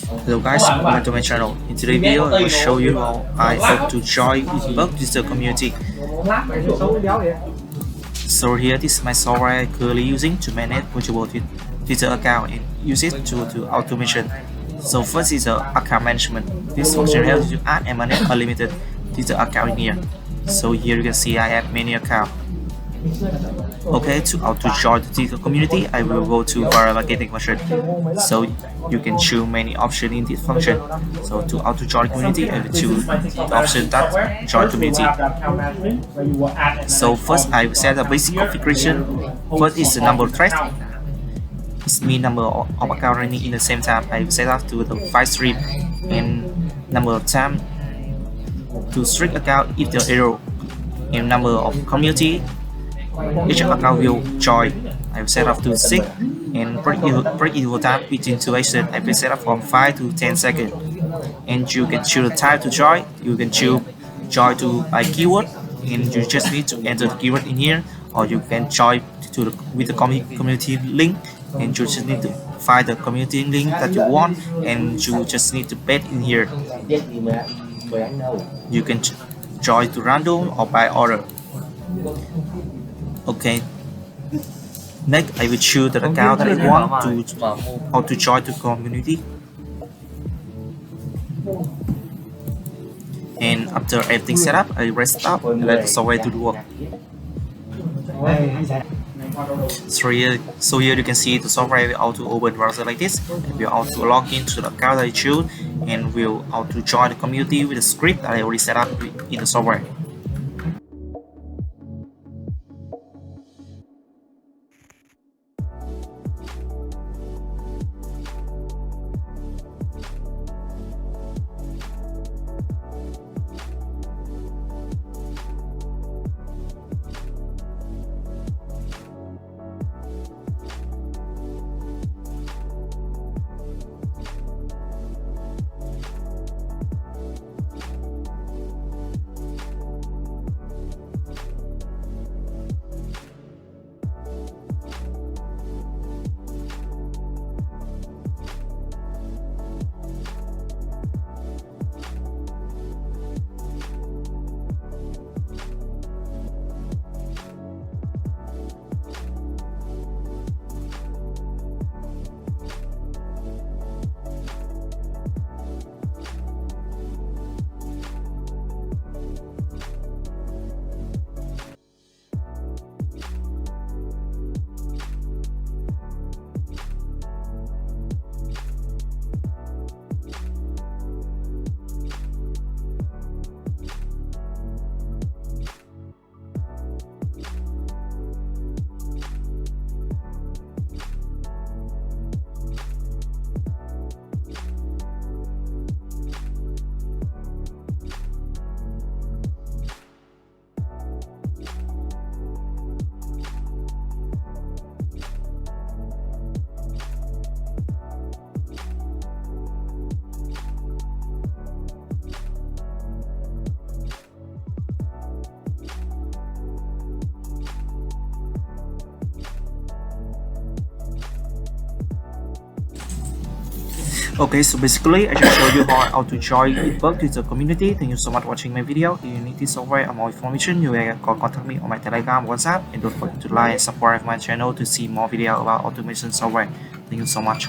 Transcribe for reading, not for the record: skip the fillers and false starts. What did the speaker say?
Hello guys, welcome to my channel. In today's video, I will show you how I hope to join bug user community. So here, this is my software I'm currently using to manage multiple Twitter account and use it to automation. So first is account management. This function helps you add and manage unlimited Twitter account in here. So here you can see I have many accounts. Okay, to join the Twitter community, I will go to viral marketing function. So you can choose many options in this function. So to join community, I will choose the option that join community. So first I will set a basic configuration. First is the number of threads. It's mean number of account running in the same time. I will set up to the 5 stream and number of time to strict account if the error, and number of community each account will join. I will set up to 6 and break equal time between 2 actions. I will set up from 5 to 10 seconds. And you can choose the type to join. You can choose join to by keyword, and you just need to enter the keyword in here, or you can join with the community link, and you just need to find the community link that you want, and you just need to paste in here. You can join to random or by order. Okay. Next, I will choose the account that I want to join the community. And after everything set up, I rest up and let the software do the work. So here you can see the software will auto open browser like this. It will auto log into the account that I choose, and will auto join the community with the script that I already set up in the software. Okay, so basically I just showed you how to join bug to the community. Thank you so much for watching my video. If you need this software or more information, you can contact me on my Telegram, WhatsApp, and don't forget to like and subscribe my channel to see more video about automation software. Thank you so much.